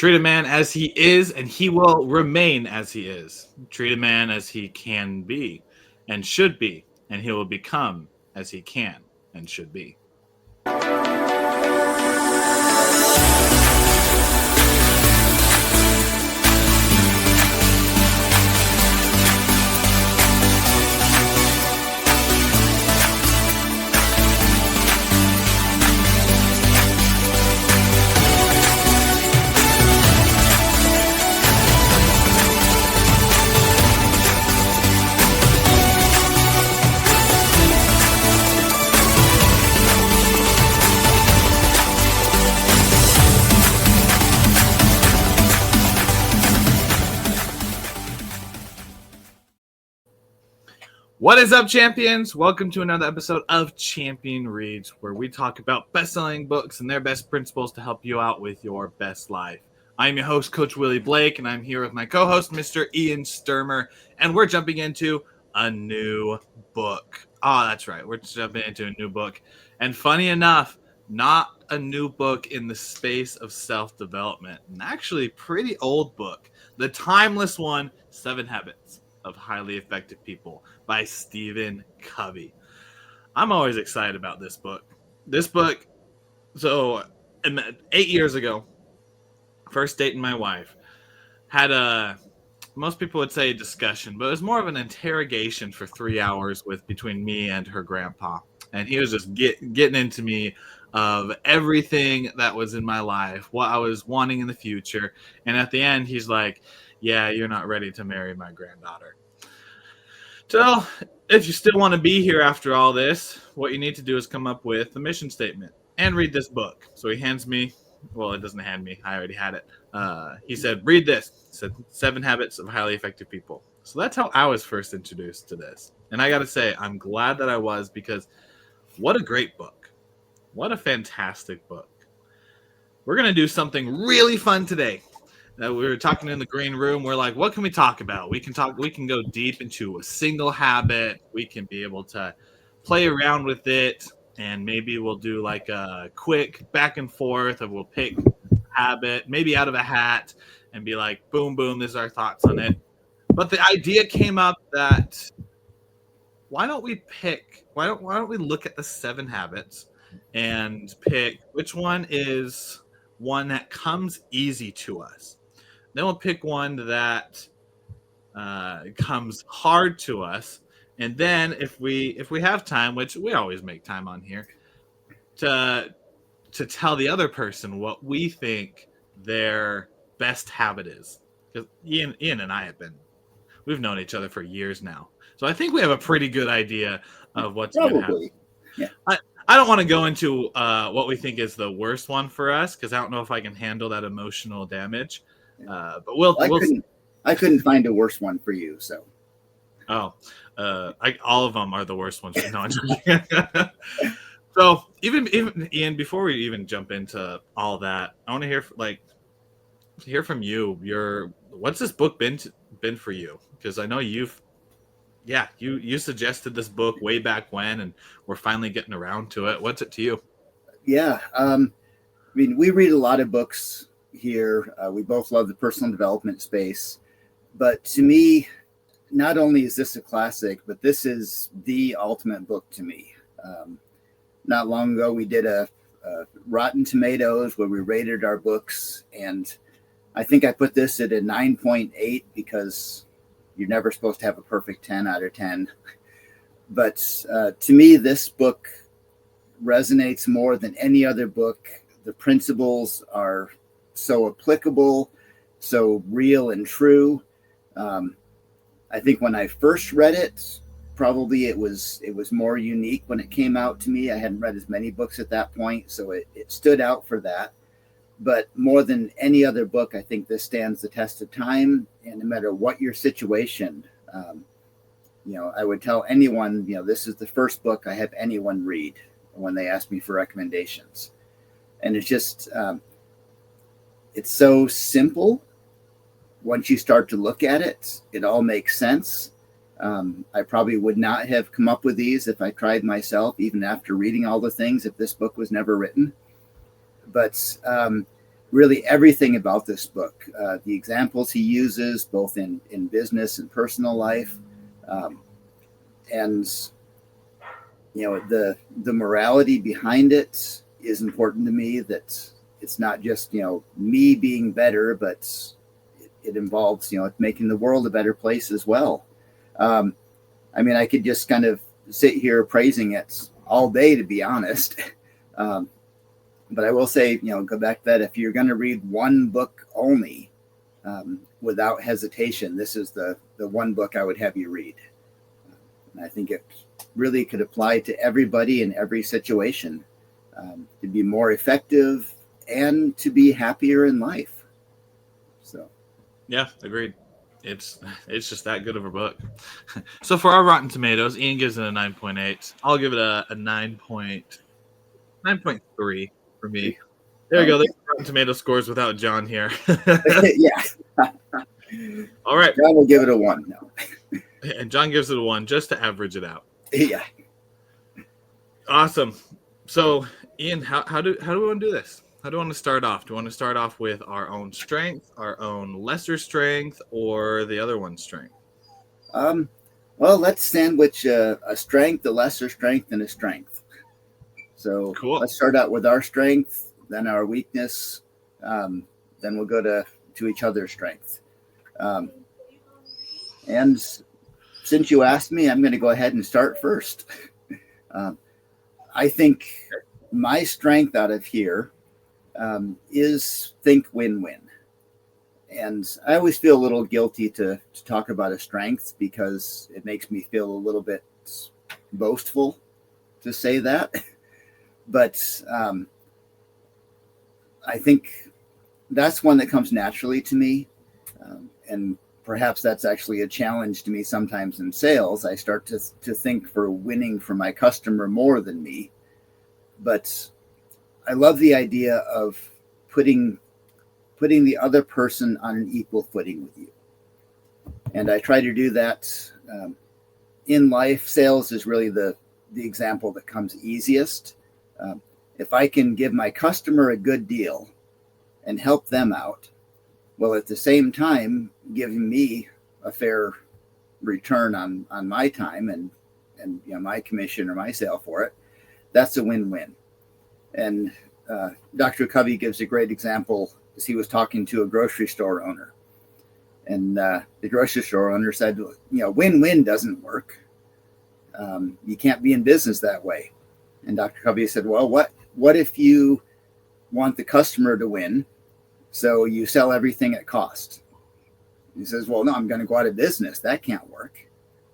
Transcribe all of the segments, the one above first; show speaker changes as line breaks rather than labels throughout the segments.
Treat a man as he is, and he will remain as he is. Treat a man as he can be and should be, and he will become as he can and should be. What is up, champions? Welcome to another episode of Champion Reads, where we talk about best-selling books and their best principles to help you out with your best life. I'm your host, Coach Willie Blake, and I'm here with my co-host, Mr. Ian Stermer, and we're jumping into a new book. Oh, that's right. We're jumping into a new book. And funny enough, not a new book in the space of self-development. An actually pretty old book. The timeless one, 7 Habits of Highly Effective People by Stephen Covey. I'm always excited about this book. So 8 years ago, first dating my wife, had most people would say discussion, but it was more of an interrogation for 3 hours between me and her grandpa. And he was just getting into me of everything that was in my life, what I was wanting in the future. And at the end, he's like, yeah, you're not ready to marry my granddaughter. So if you still want to be here after all this, what you need to do is come up with the mission statement and read this book. So he hands me, well, it doesn't hand me, I already had it. He said, read this. He said, 7 Habits of Highly Effective People. So that's how I was first introduced to this. And I got to say, I'm glad that I was, because what a great book. What a fantastic book. We're going to do something really fun today. We were talking in the green room. We're like, what can we talk about? We can go deep into a single habit. We can be able to play around with it. And maybe we'll do like a quick back and forth, or we'll pick a habit, maybe out of a hat, and be like, boom, boom, this is our thoughts on it. But the idea came up that why don't we look at the 7 habits and pick which one is one that comes easy to us. Then we'll pick one that comes hard to us, and then if we have time, which we always make time on here, to tell the other person what we think their best habit is. Because Ian and I we've known each other for years now, so I think we have a pretty good idea of what's going to happen. Yeah. I don't want to go into what we think is the worst one for us, because I don't know if I can handle that emotional damage. But
I couldn't find a worse one for you. So,
all of them are the worst ones. No, so even Ian, before we even jump into all that, I want to hear from you. What's this book been for you? Because I know you suggested this book way back when, and we're finally getting around to it. What's it to you?
Yeah, we read a lot of books here. We both love the personal development space, but to me, not only is this a classic, but this is the ultimate book to me. Not long ago, we did a Rotten Tomatoes where we rated our books, and I think I put this at a 9.8 because you're never supposed to have a perfect 10 out of 10. But to me, this book resonates more than any other book. The principles are so applicable, so real and true. I think when I first read it, probably it was more unique when it came out to me. I hadn't read as many books at that point, so it stood out for that. But more than any other book, I think this stands the test of time. And no matter what your situation, I would tell anyone, this is the first book I have anyone read when they ask me for recommendations. And it's just, it's so simple. Once you start to look at it, it all makes sense. I probably would not have come up with these if I tried myself, even after reading all the things, if this book was never written. But really everything about this book, the examples he uses, both in business and personal life, um, and the morality behind it is important to me. That it's not just me being better, but it involves making the world a better place as well. Um, I mean, I could just kind of sit here praising it all day, to be honest. Um, but I will say, go back to that. If you're going to read one book only, without hesitation, this is the one book I would have you read. And I think it really could apply to everybody in every situation, to be more effective and to be happier in life. So,
Yeah, agreed. It's just that good of a book. So for our Rotten Tomatoes, Ian gives it a 9.8. I'll give it a 9.3 for me. There we go.
okay.
There's Rotten Tomato scores without John here.
Yeah.
All right.
John will give it a 1 now.
And John gives it a 1 just to average it out.
Yeah.
Awesome. So, Ian, how do we want to do this? How do we want to start off? Do we want to start off with our own strength, our own lesser strength, or the other one's strength?
Well, let's sandwich a strength, a lesser strength, and a strength. So
Cool.
Let's start out with our strength, then our weakness, then we'll go to each other's strength. And since you asked me, I'm going to go ahead and start first. I think my strength out of here is think win-win. And I always feel a little guilty to talk about a strength because it makes me feel a little bit boastful to say that. But I think that's one that comes naturally to me. And perhaps that's actually a challenge to me sometimes in sales. I start to think for winning for my customer more than me. But I love the idea of putting the other person on an equal footing with you. And I try to do that in life. Sales is really the example that comes easiest. If I can give my customer a good deal and help them out, while at the same time giving me a fair return on my time and my commission or my sale for it, that's a win-win. And Dr. Covey gives a great example as he was talking to a grocery store owner. And the grocery store owner said, win-win doesn't work. You can't be in business that way. And Dr. Covey said, well, what if you want the customer to win, so you sell everything at cost? He says, well, no, I'm going to go out of business. That can't work. He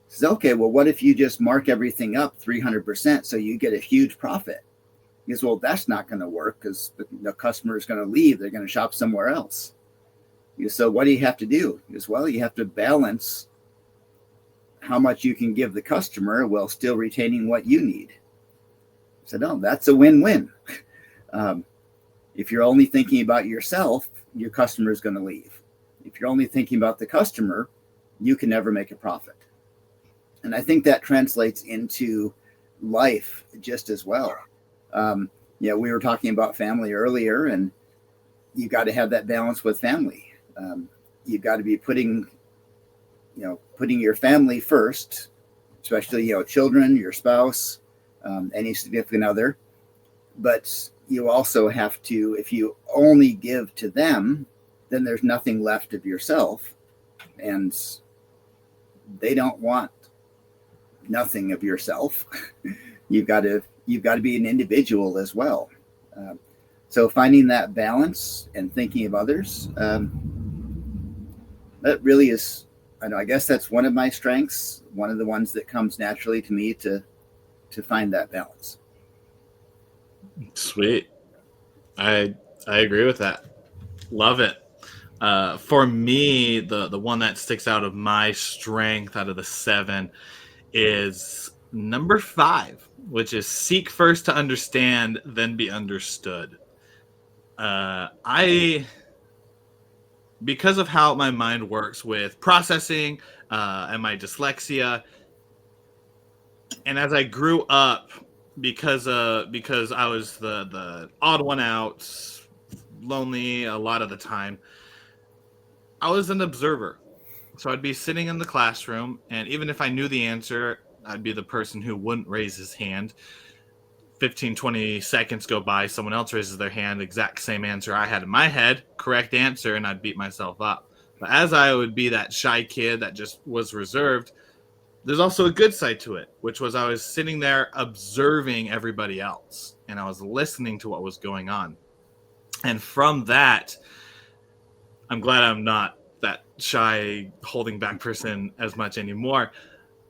says, okay, well, what if you just mark everything up 300% so you get a huge profit? He goes, well, that's not going to work because the customer is going to leave. They're going to shop somewhere else. He goes, so what do you have to do? He goes, well, you have to balance how much you can give the customer while still retaining what you need. I said, no, that's a win-win. If you're only thinking about yourself, your customer is going to leave. If you're only thinking about the customer, you can never make a profit. And I think that translates into life just as well. We were talking about family earlier, and you got to have that balance with family. You've got to be putting your family first, especially, children, your spouse, any significant other. But you also have to, if you only give to them, then there's nothing left of yourself. And they don't want nothing of yourself. You've got to be an individual as well. So finding that balance and thinking of others, that really is, I guess that's one of my strengths, one of the ones that comes naturally to me to find that balance.
Sweet. I agree with that. Love it. For me, the one that sticks out of my strength out of the 7 is number 5, which is seek first to understand, then be understood. Because of how my mind works with processing and my dyslexia, and as I grew up, because I was the odd one out, lonely a lot of the time, I was an observer. So I'd be sitting in the classroom, and even if I knew the answer, I'd be the person who wouldn't raise his hand. 15, 20 seconds go by, someone else raises their hand, exact same answer I had in my head, correct answer, and I'd beat myself up. But as I would be that shy kid that just was reserved, there's also a good side to it, which was I was sitting there observing everybody else, and I was listening to what was going on. And from that, I'm glad I'm not that shy, holding back person as much anymore.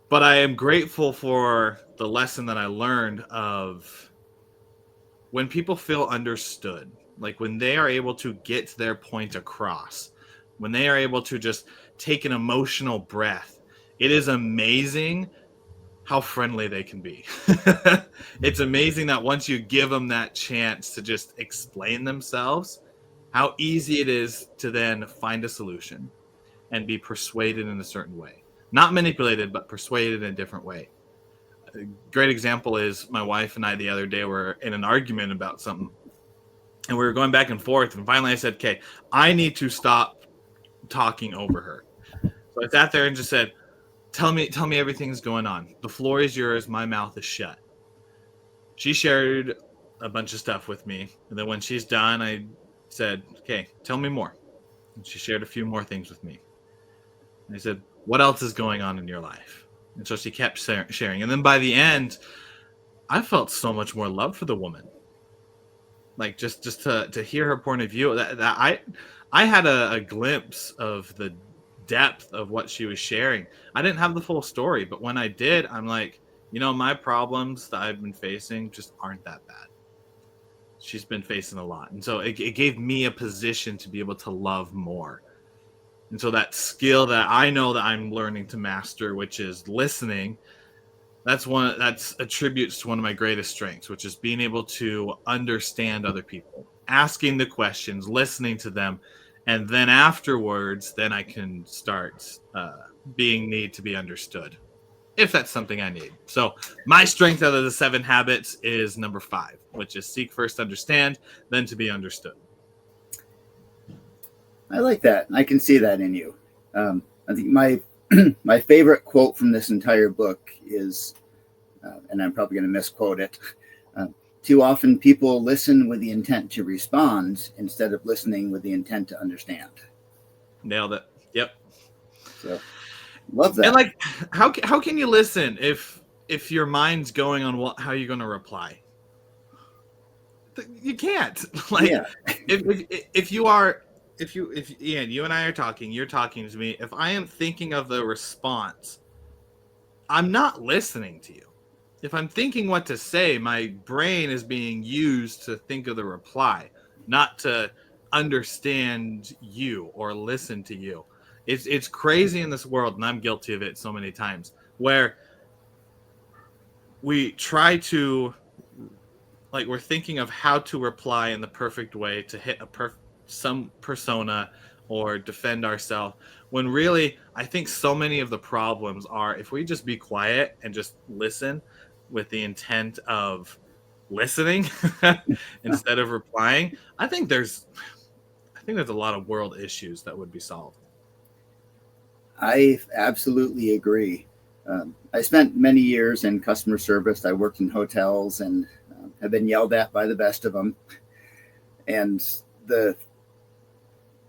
But I am grateful for the lesson that I learned of when people feel understood, like when they are able to get their point across, when they are able to just take an emotional breath, it is amazing how friendly they can be. It's amazing that once you give them that chance to just explain themselves, how easy it is to then find a solution and be persuaded in a certain way. Not manipulated, but persuaded in a different way. A great example is my wife and I the other day were in an argument about something, and we were going back and forth. And finally I said, okay, I need to stop talking over her. So I sat there and just said, tell me everything's going on. The floor is yours. My mouth is shut. She shared a bunch of stuff with me. And then when she's done, I said, okay, tell me more. And she shared a few more things with me. And I said, what else is going on in your life? And so she kept sharing. And then by the end, I felt so much more love for the woman. Like just to hear her point of view, that I had a glimpse of the depth of what she was sharing. I didn't have the full story, but when I did, I'm like, my problems that I've been facing just aren't that bad. She's been facing a lot. And so it gave me a position to be able to love more. And so that skill that I know that I'm learning to master, which is listening, that's attributes to one of my greatest strengths, which is being able to understand other people, asking the questions, listening to them, and then afterwards, then I can start being need to be understood, if that's something I need. So my strength out of the 7 habits is number 5, which is seek first, understand, then to be understood.
I like that. I can see that in you. I think my favorite quote from this entire book is, and I'm probably going to misquote it, too often people listen with the intent to respond instead of listening with the intent to understand.
Nailed it. Yep.
So, love that.
And like, how can you listen if your mind's going on how you're going to reply? You can't. Like, yeah. if Ian, you and I are talking, you're talking to me. If I am thinking of the response, I'm not listening to you. If I'm thinking what to say, my brain is being used to think of the reply, not to understand you or listen to you. It's crazy in this world, and I'm guilty of it so many times, where we try to, like, we're thinking of how to reply in the perfect way to hit some persona or defend ourselves, when really I think so many of the problems are if we just be quiet and just listen with the intent of listening instead of replying. I think there's a lot of world issues that would be solved.
I absolutely agree. I spent many years in customer service. I worked in hotels and have been yelled at by the best of them. And the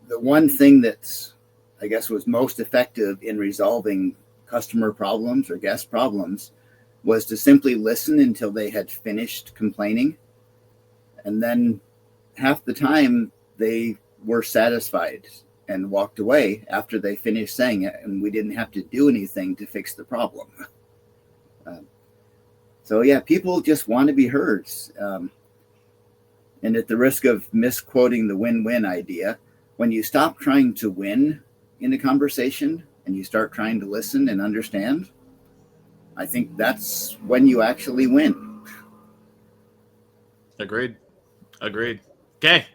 one thing that's, I guess, was most effective in resolving customer problems or guest problems was to simply listen until they had finished complaining. And then half the time they were satisfied and walked away after they finished saying it, and we didn't have to do anything to fix the problem. So yeah, people just want to be heard. And at the risk of misquoting the win-win idea, when you stop trying to win in a conversation and you start trying to listen and understand, I think that's when you actually win.
Agreed. Okay,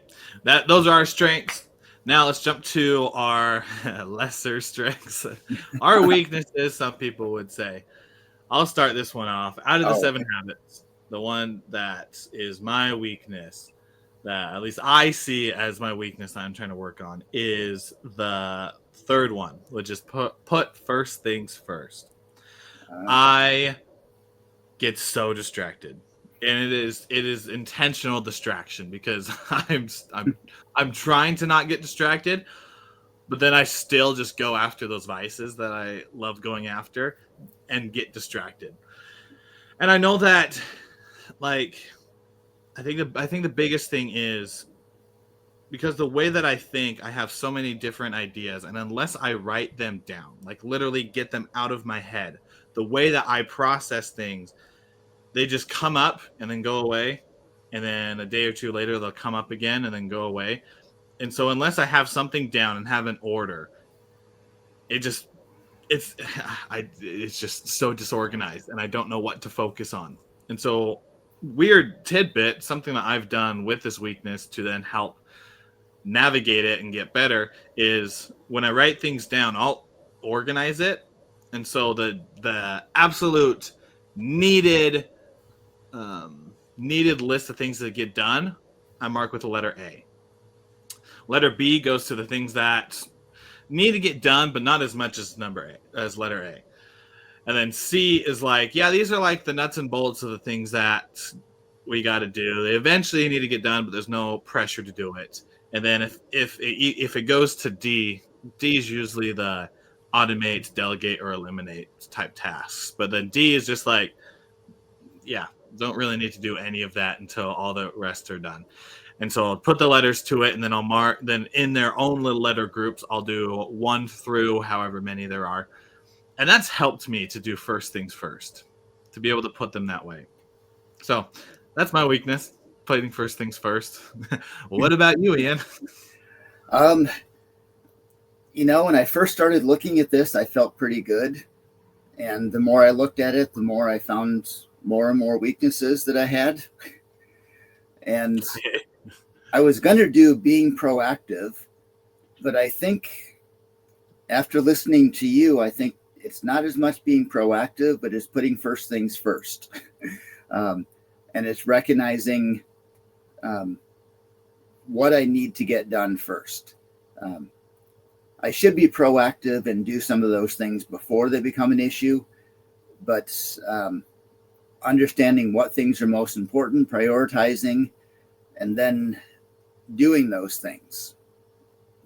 those are our strengths. Now let's jump to our lesser strengths. Our weaknesses, some people would say. I'll start this one off. Out of the 7 habits, the one that is my weakness, that at least I see as my weakness that I'm trying to work on is the third one, which is put first things first.
Uh,
I get so distracted, and it is intentional distraction because I'm trying to not get distracted, but then I still just go after those vices that I love going after and get distracted. And I know that, like, I think the biggest thing is because the way that I think, I have so many different ideas, and unless I write them down, like literally get them out of my head, the way that I process things, they just come up and then go away, and then a day or two later they'll come up again and then go away. And so unless I have something down and have an order, it just it's it's just so disorganized, and I don't know what to focus on. And so, weird tidbit, something that I've done with this weakness to then help navigate it and get better is when I write things down, I'll organize it. And so the absolute needed needed list of things that get done, I mark with the letter A. Letter B goes to the things that need to get done, but not as much as letter A. And then C is like, yeah, these are like the nuts and bolts of the things that we got to do. They eventually need to get done, but there's no pressure to do it. And then if it goes to D, D is usually the automate, delegate, or eliminate type tasks. But then D is just like, yeah, don't really need to do any of that until all the rest are done. And so I'll put the letters to it, and then I'll mark. Then in their own little letter groups, I'll do 1 through however many there are, and that's helped me to do first things first, to be able to put them that way. So that's my weakness, putting first things first. What about you, Ian?
um, when I first started looking at this, I felt pretty good. And the more I looked at it, the more I found more and more weaknesses that I had. And I was going to do being proactive, but I think after listening to you, I think it's not as much being proactive, but it's putting first things first. And it's recognizing what I need to get done first. I should be proactive and do some of those things before they become an issue, but understanding what things are most important, prioritizing, and then doing those things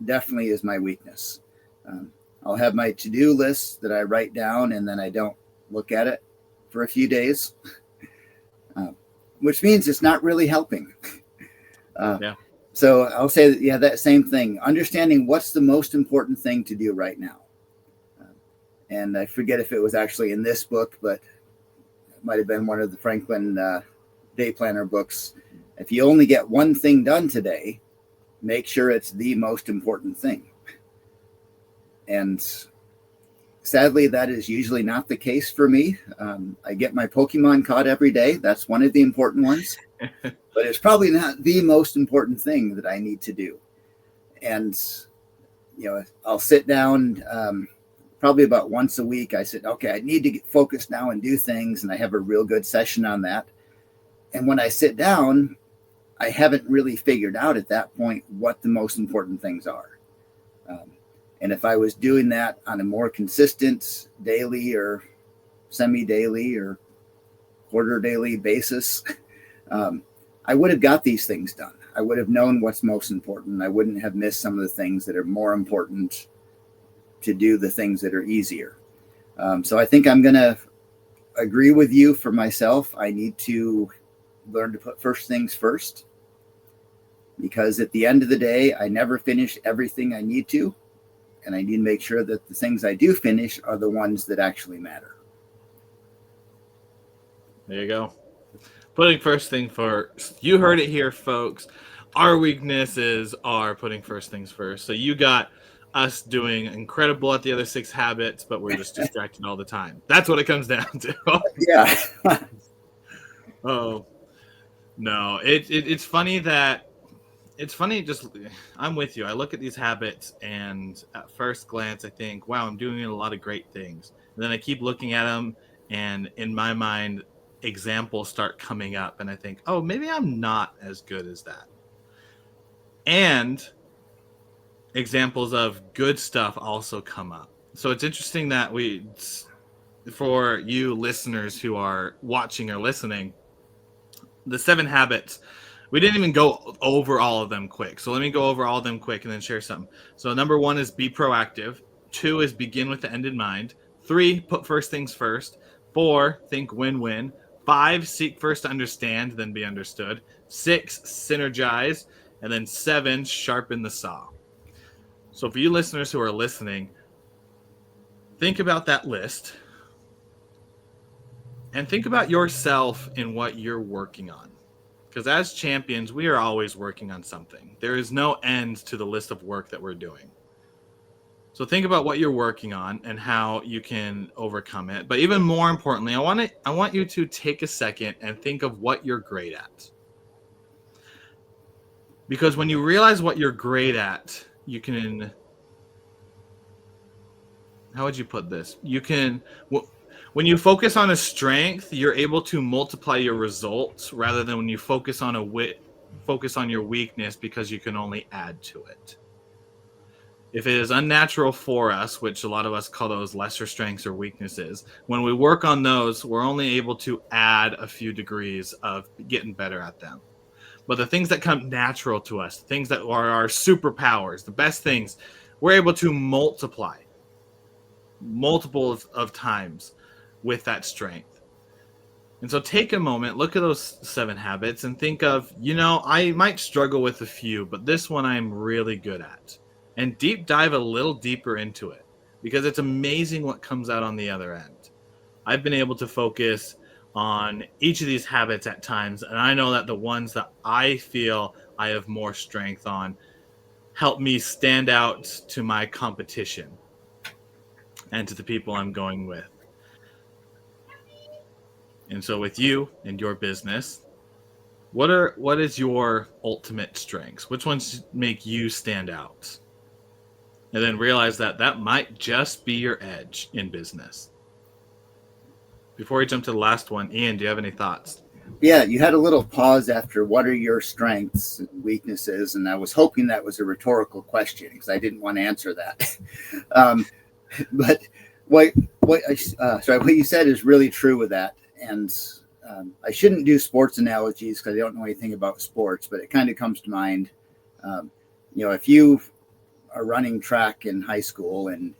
definitely is my weakness. I'll have my to-do list that I write down, and then I don't look at it for a few days, which means it's not really helping.
Yeah.
So I'll say that, yeah, that same thing, understanding what's the most important thing to do right now. And I forget if it was actually in this book, but it might have been one of the Franklin Day Planner books. If you only get one thing done today, make sure it's the most important thing. And sadly, that is usually not the case for me. I get my Pokemon caught every day. That's one of the important ones. But it's probably not the most important thing that I need to do. And, I'll sit down probably about once a week. I said, okay, I need to get focused now and do things. And I have a real good session on that. And when I sit down, I haven't really figured out at that point what the most important things are. And if I was doing that on a more consistent daily or semi-daily or quarter daily basis, I would have got these things done. I would have known what's most important. I wouldn't have missed some of the things that are more important to do the things that are easier. So I think I'm going to agree with you for myself. I need to learn to put first things first, because at the end of the day, I never finish everything I need to. And I need to make sure that the things I do finish are the ones that actually matter.
There you go. Putting first thing first. You heard it here, folks. Our weaknesses are putting first things first. So you got us doing incredible at the other 6 habits, but we're just distracted all the time. That's what it comes down to.
Yeah.
Oh, no. It's funny that just I'm with you. I look at these habits, and at first glance I think, wow, I'm doing a lot of great things. And then I keep looking at them, and in my mind examples start coming up, and I think, oh, maybe I'm not as good as that. and examples of good stuff also come up. So it's interesting that for you listeners who are watching or listening, the 7 habits, we didn't even go over all of them quick. So let me go over all of them quick and then share some. So number 1 is be proactive. 2 is begin with the end in mind. 3, put first things first. 4, think win-win. 5, seek first to understand, then be understood. 6, synergize. And then 7, sharpen the saw. So for you listeners who are listening, think about that list and think about yourself and what you're working on. Because as champions, we are always working on something. There is no end to the list of work that we're doing. So think about what you're working on and how you can overcome it. But even more importantly, I want you to take a second and think of what you're great at. Because when you realize what you're great at, you can, how would you put this? You can, when you focus on a strength, you're able to multiply your results rather than when you focus on your weakness, because you can only add to it. If it is unnatural for us, which a lot of us call those lesser strengths or weaknesses, when we work on those, we're only able to add a few degrees of getting better at them. But the things that come natural to us, things that are our superpowers, the best things, we're able to multiply multiple of times with that strength. And so take a moment, look at those 7 habits and think of, I might struggle with a few, but this one I'm really good at. And deep dive a little deeper into it, because it's amazing what comes out on the other end. I've been able to focus on each of these habits at times, and I know that the ones that I feel I have more strength on help me stand out to my competition and to the people I'm going with. And so with you and your business, what is your ultimate strengths? Which ones make you stand out? And then realize that might just be your edge in business. Before we jump to the last one, Ian, do you have any thoughts?
Yeah, you had a little pause after what are your strengths and weaknesses, and I was hoping that was a rhetorical question because I didn't want to answer that. But what you said is really true with that. And I shouldn't do sports analogies because I don't know anything about sports, but it kind of comes to mind. If you are running track in high school and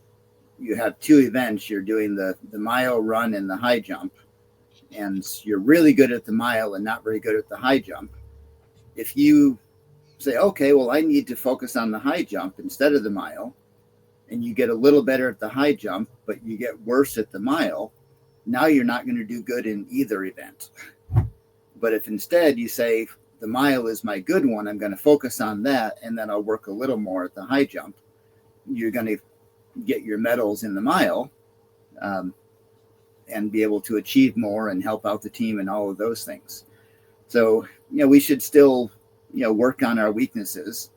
you have 2 events, you're doing the mile run and the high jump, and you're really good at the mile and not very good at the high jump. If you say, okay, well, I need to focus on the high jump instead of the mile, and you get a little better at the high jump, but you get worse at the mile, now you're not going to do good in either event. But if instead you say, the mile is my good one, I'm going to focus on that, and then I'll work a little more at the high jump, you're going to get your medals in the mile and be able to achieve more and help out the team and all of those things. So, we should still, work on our weaknesses.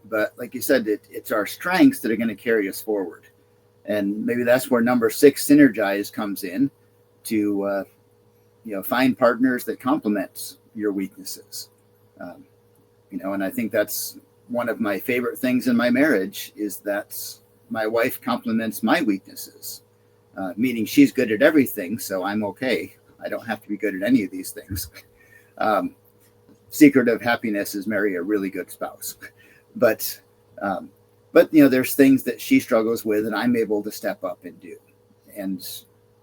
But like you said, it's our strengths that are going to carry us forward. And maybe that's where number 6, synergize, comes in to, find partners that complement your weaknesses. And I think that's one of my favorite things in my marriage is that my wife complements my weaknesses, meaning she's good at everything. So I'm okay. I don't have to be good at any of these things. Secret of happiness is marry a really good spouse. But there's things that she struggles with and I'm able to step up and do. And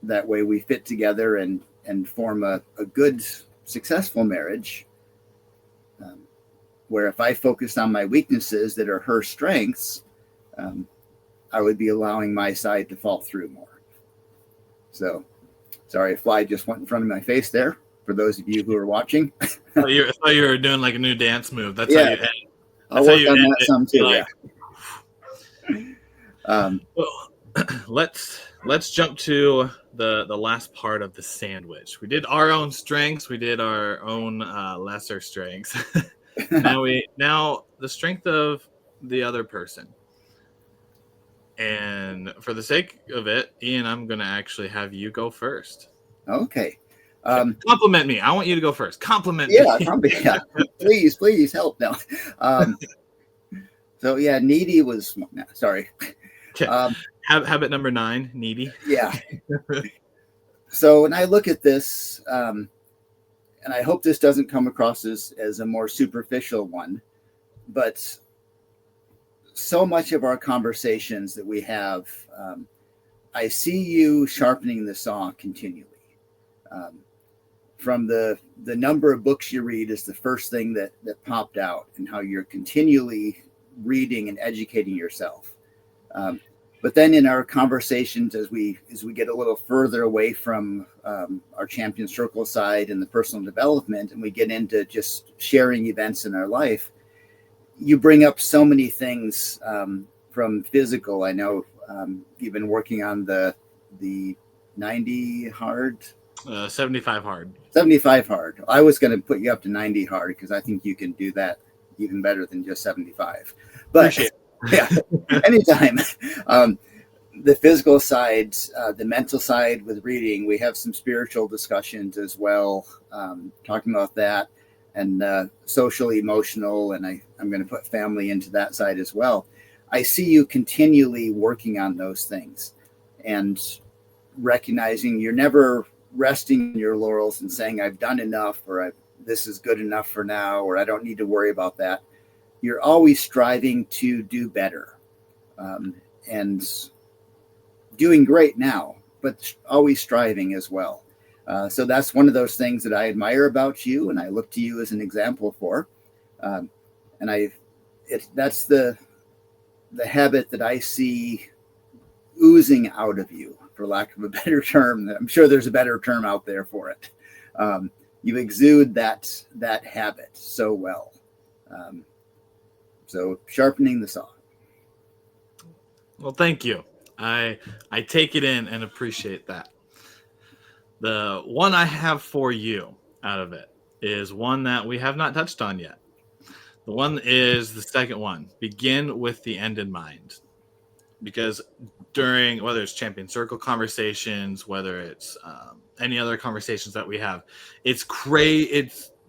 that way we fit together and form a good, successful marriage. Where if I focused on my weaknesses that are her strengths, I would be allowing my side to fall through more. So, sorry, a fly just went in front of my face there. For those of you who are watching,
I thought you were doing like a new dance move. That's
yeah,
how you end.
I'll work on that some too.
Like,
yeah.
Well, let's jump to the last part of the sandwich. We did our own strengths. We did our own lesser strengths. Now the strength of the other person. And for the sake of it, Ian, I'm going to actually have you go first.
Okay.
Compliment me. I want you to go first. Compliment
me.
Yeah.
Please help now. So yeah, needy was sorry.
Okay. Habit number 9, needy.
Yeah. So when I look at this, and I hope this doesn't come across as a more superficial one, but so much of our conversations that we have, I see you sharpening the saw continually. Um, from the number of books you read is the first thing that popped out, and how you're continually reading and educating yourself. But then in our conversations, as we get a little further away from our champion circle side and the personal development, and we get into just sharing events in our life, you bring up so many things from physical. I know you've been working on the 90 hard.
75 hard.
75 hard. I was going to put you up to 90 hard because I think you can do that even better than just 75. But yeah, anytime. The physical side, the mental side with reading, we have some spiritual discussions as well, talking about that, and social, emotional, and I'm going to put family into that side as well. I see you continually working on those things and recognizing you're never resting in your laurels and saying, I've done enough, or this is good enough for now, or I don't need to worry about that. You're always striving to do better, and doing great now, but always striving as well. So that's one of those things that I admire about you, and I look to you as an example for. And that's the habit that I see oozing out of you, for lack of a better term. I'm sure there's a better term out there for it. You exude that habit so well. So sharpening the saw.
Well, thank you. I take it in and appreciate that. The one I have for you out of it is one that we have not touched on yet. The one is the second one. Begin with the end in mind. Because during, whether it's champion circle conversations, whether it's any other conversations that we have, it's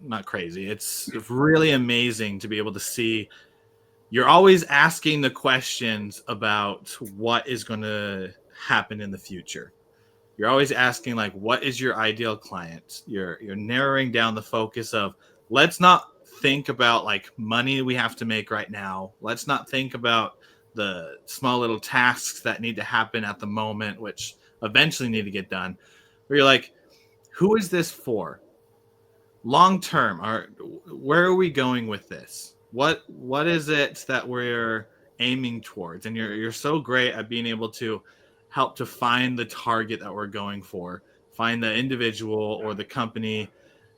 not crazy. It's really amazing to be able to see. You're always asking the questions about what is going to happen in the future. You're always asking, like, what is your ideal client? You're narrowing down the focus of, let's not think about like money we have to make right now. Let's not think about the small little tasks that need to happen at the moment, which eventually need to get done. Where you're like, who is this for? Long term, where are we going with this? What is it that we're aiming towards? And you're so great at being able to help to find the target that we're going for, find the individual or the company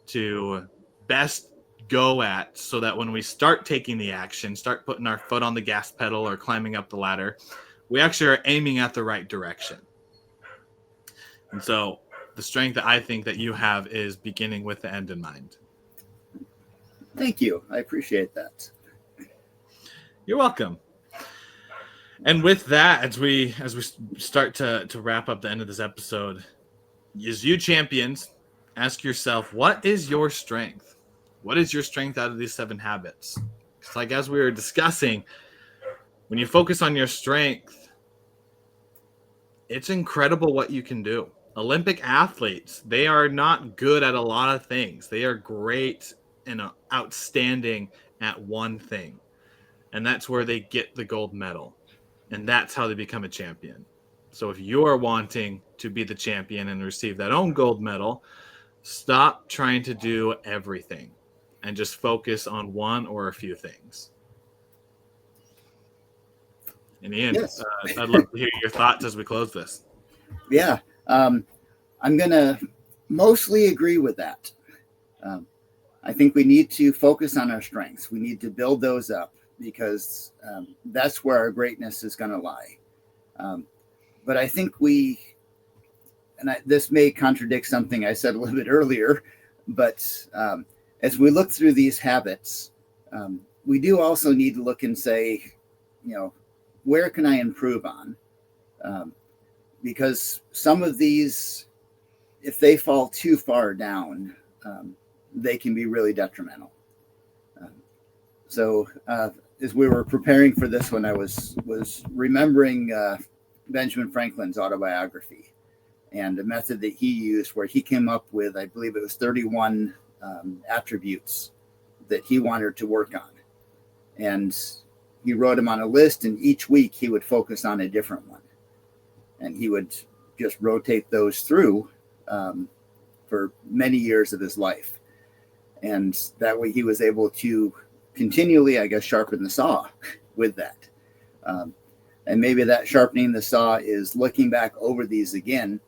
to best go at, so that when we start taking the action, start putting our foot on the gas pedal or climbing up the ladder, we actually are aiming at the right direction. And so the strength that I think that you have is beginning with the end in mind.
Thank you. I appreciate that.
You're welcome. And with that, as we start to wrap up the end of this episode, as you champions, ask yourself, what is your strength? What is your strength out of these 7 habits? It's like, as we were discussing, when you focus on your strength, it's incredible what you can do. Olympic athletes, they are not good at a lot of things. They are great and outstanding at one thing. And that's where they get the gold medal. And that's how they become a champion. So if you're wanting to be the champion and receive that own gold medal, stop trying to do everything and just focus on one or a few things. And Ian,
yes.
I'd love to hear your thoughts as we close this.
Yeah. I'm going to mostly agree with that. I think we need to focus on our strengths. We need to build those up, because that's where our greatness is going to lie. But I think this may contradict something I said a little bit earlier, but as we look through these habits, we do also need to look and say, where can I improve on? Because some of these, if they fall too far down, they can be really detrimental. So as we were preparing for this one, I was remembering Benjamin Franklin's autobiography and a method that he used where he came up with, I believe it was 31 attributes that he wanted to work on. And he wrote them on a list, and each week he would focus on a different one. And he would just rotate those through for many years of his life. And that way he was able to continually, I guess, sharpen the saw with that. And maybe that sharpening the saw is looking back over these again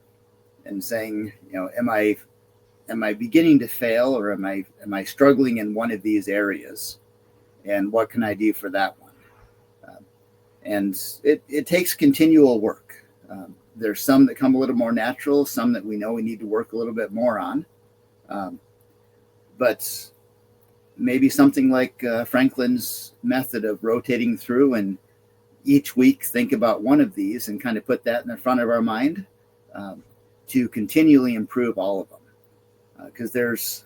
and saying, am I beginning to fail, or am I struggling in one of these areas? And what can I do for that one? And it takes continual work. There's some that come a little more natural, some that we know we need to work a little bit more on. But maybe something like Franklin's method of rotating through and each week think about one of these and kind of put that in the front of our mind to continually improve all of them. Because there's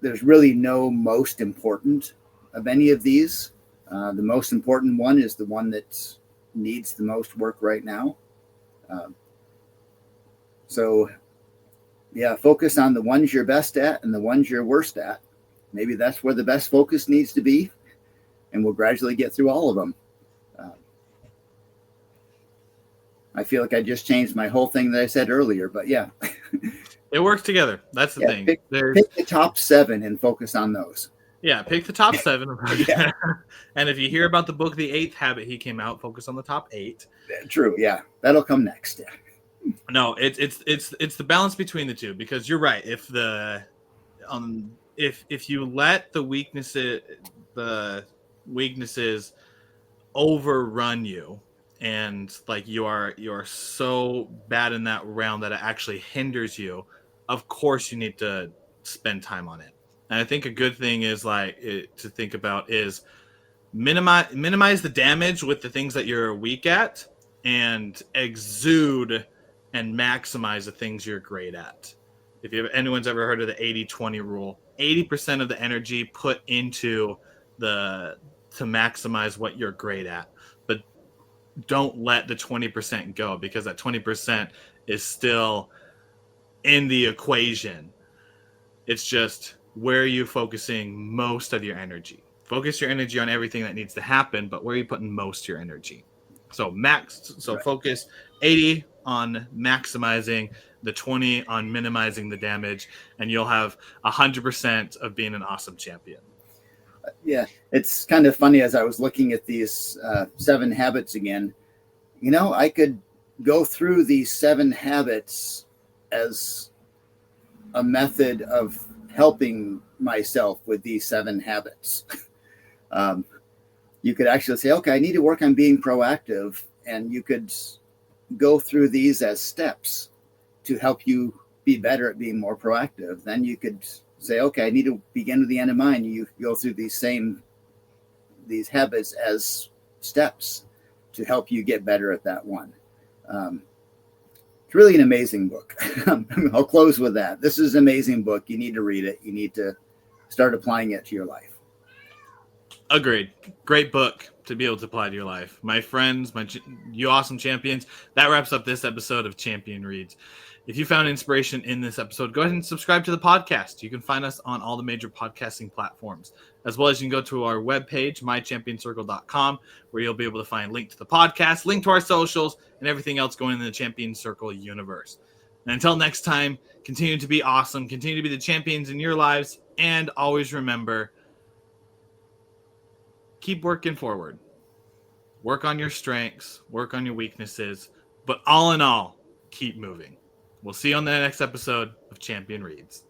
really no most important of any of these. The most important one is the one that needs the most work right now. So focus on the ones you're best at and the ones you're worst at. Maybe that's where the best focus needs to be, and we'll gradually get through all of them. I feel like I just changed my whole thing that I said earlier, but yeah.
It works together. That's the thing.
Pick the top 7 and focus on those.
Yeah, pick the top 7.
Yeah.
And if you hear about the book, The 8th Habit, he came out, focus on the top 8.
True, yeah. That'll come next. Yeah.
No, it's the balance between the two, because you're right. If if you let the weaknesses overrun you, and like you are so bad in that realm that it actually hinders you, of course you need to spend time on it. And I think a good thing is to think about is minimize the damage with the things that you're weak at, and exude and maximize the things you're great at. If anyone's ever heard of the 80-20 rule, 80% of the energy put into to maximize what you're great at, but don't let the 20% go, because that 20% is still in the equation. It's just, where are you focusing most of your energy? Focus your energy on everything that needs to happen, but where are you putting most of your energy? So right. Focus 80 on maximizing, the 20 on minimizing the damage, and you'll have 100% of being an awesome champion.
Yeah, it's kind of funny as I was looking at these 7 habits again. I could go through these 7 habits as a method of helping myself with these 7 habits. You could actually say, okay, I need to work on being proactive, and you could go through these as steps to help you be better at being more proactive. Then you could say, okay, I need to begin with the end in mind. You go through these habits as steps to help you get better at that one. It's really an amazing book. I'll close with that. This is an amazing book. You need to read it. You need to start applying it to your life.
Agreed. Great book to be able to apply to your life. My friends, you awesome champions, that wraps up this episode of Champion Reads. If you found inspiration in this episode, go ahead and subscribe to the podcast. You can find us on all the major podcasting platforms, as well as you can go to our webpage, mychampionscircle.com, where you'll be able to find a link to the podcast, link to our socials, and everything else going in the Champion Circle universe. And until next time, continue to be awesome, continue to be the champions in your lives, and always remember, keep working forward. Work on your strengths, work on your weaknesses, but all in all, keep moving. We'll see you on the next episode of Champion Reads.